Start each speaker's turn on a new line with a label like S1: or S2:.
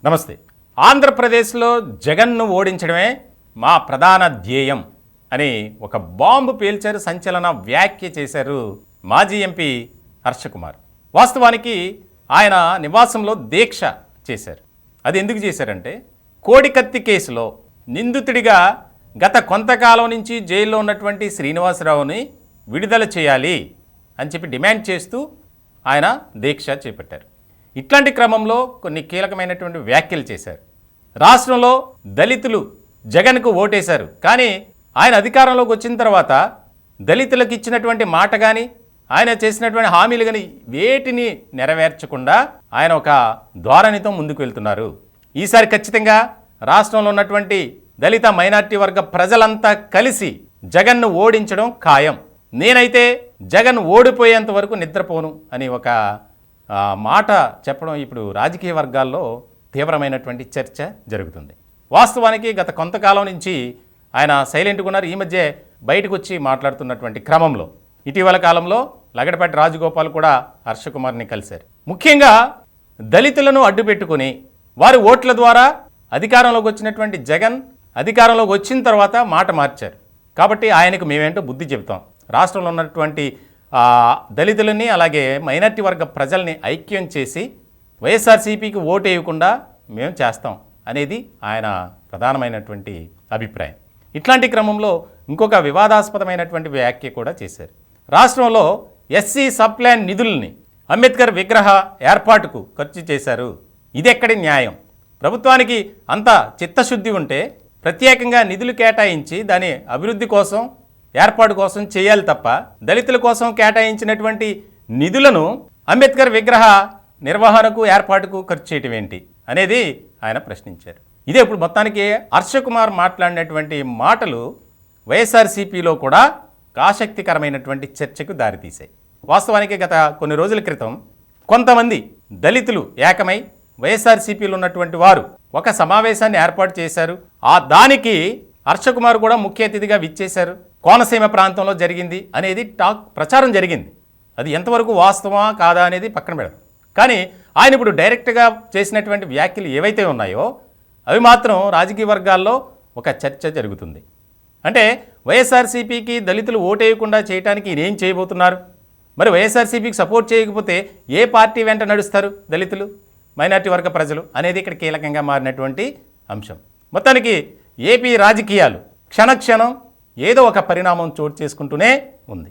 S1: నమస్తే. ఆంధ్రప్రదేశ్లో జగన్ను ఓడించడమే మా ప్రధాన ధ్యేయం అని ఒక బాంబు పేల్చారు, సంచలన వ్యాఖ్య చేశారు మాజీ ఎంపీ హర్షకుమార్. వాస్తవానికి ఆయన నివాసంలో దీక్ష చేశారు. అది ఎందుకు చేశారంటే, కోడికత్తి కేసులో నిందితుడిగా గత కొంతకాలం నుంచి జైల్లో ఉన్నటువంటి శ్రీనివాసరావుని విడుదల చేయాలి అని చెప్పి డిమాండ్ చేస్తూ ఆయన దీక్ష చేపట్టారు. ఇట్లాంటి క్రమంలో కొన్ని కీలకమైనటువంటి వ్యాఖ్యలు చేశారు. రాష్ట్రంలో దళితులు జగన్కు ఓటేశారు, కానీ ఆయన అధికారంలోకి వచ్చిన తర్వాత దళితులకు ఇచ్చినటువంటి మాట కానీ ఆయన చేసినటువంటి హామీలు కానీ వేటిని నెరవేర్చకుండా ఆయన ఒక ధోరణితో ముందుకు వెళ్తున్నారు. ఈసారి ఖచ్చితంగా రాష్ట్రంలో ఉన్నటువంటి దళిత మైనార్టీ వర్గ ప్రజలంతా కలిసి జగన్ను ఓడించడం ఖాయం. నేనైతే జగన్ ఓడిపోయేంత వరకు నిద్రపోను అని ఒక మాట చెప్పడం ఇప్పుడు రాజకీయ వర్గాల్లో తీవ్రమైనటువంటి చర్చ జరుగుతుంది. వాస్తవానికి గత కొంతకాలం నుంచి ఆయన సైలెంట్గా ఉన్నారు. ఈ మధ్య బయటకు వచ్చి మాట్లాడుతున్నటువంటి క్రమంలో ఇటీవల కాలంలో లగడపాటి రాజగోపాల్ కూడా హర్షకుమార్ని కలిశారు. ముఖ్యంగా దళితులను అడ్డుపెట్టుకుని వారి ఓట్ల ద్వారా అధికారంలోకి వచ్చినటువంటి జగన్ అధికారంలోకి వచ్చిన తర్వాత మాట మార్చారు. కాబట్టి ఆయనకు మేమేంటో బుద్ధి చెబుతాం, రాష్ట్రంలో ఉన్నటువంటి దళితులని అలాగే మైనార్టీ వర్గ ప్రజల్ని ఐక్యం చేసి వైఎస్ఆర్సీపీకి ఓటు వేయకుండా మేము చేస్తాం అనేది ఆయన ప్రధానమైనటువంటి అభిప్రాయం. ఇట్లాంటి క్రమంలో ఇంకొక వివాదాస్పదమైనటువంటి వ్యాఖ్య కూడా చేశారు. రాష్ట్రంలో ఎస్సీ సబ్ ప్లాన్ నిధుల్ని అంబేద్కర్ విగ్రహ ఏర్పాటుకు ఖర్చు చేశారు. ఇదెక్కడి న్యాయం? ప్రభుత్వానికి అంత చిత్తశుద్ధి ఉంటే ప్రత్యేకంగా నిధులు కేటాయించి దాని అభివృద్ధి కోసం ఏర్పాటు కోసం చేయాలి తప్ప దళితుల కోసం కేటాయించినటువంటి నిధులను అంబేద్కర్ విగ్రహ నిర్వహణకు ఏర్పాటుకు ఖర్చు చేయటం ఏంటి అనేది ఆయన ప్రశ్నించారు. ఇదే ఇప్పుడు మొత్తానికి హర్షకుమార్ మాట్లాడినటువంటి మాటలు వైఎస్ఆర్సీపీలో కూడా ఆసక్తికరమైనటువంటి చర్చకు దారితీశాయి. వాస్తవానికి గత కొన్ని రోజుల క్రితం కొంతమంది దళితులు ఏకమై వైఎస్ఆర్సీపీలో ఉన్నటువంటి వారు ఒక సమావేశాన్ని ఏర్పాటు చేశారు. దానికి హర్షకుమార్ కూడా ముఖ్య అతిథిగా విచ్చేశారు. కోనసీమ ప్రాంతంలో జరిగింది అనేది ప్రచారం జరిగింది. అది ఎంతవరకు వాస్తవమా కాదా అనేది పక్కన పెడదాం. కానీ ఆయన ఇప్పుడు డైరెక్ట్గా చేసినటువంటి వ్యాఖ్యలు ఏవైతే ఉన్నాయో అవి మాత్రం రాజకీయ వర్గాల్లో ఒక చర్చ జరుగుతుంది. అంటే వైఎస్ఆర్సీపీకి దళితులు ఓటేయకుండా చేయడానికి ఈయనేం చేయబోతున్నారు? మరి వైఎస్ఆర్సీపీకి సపోర్ట్ చేయకపోతే ఏ పార్టీ వెంట నడుస్తారు దళితులు మైనార్టీ వర్గ ప్రజలు అనేది ఇక్కడ కీలకంగా మారినటువంటి అంశం. మొత్తానికి ఏపీ రాజకీయాలు క్షణక్షణం ఏదో ఒక పరిణామం చోటు చేసుకుంటూనే ఉంది.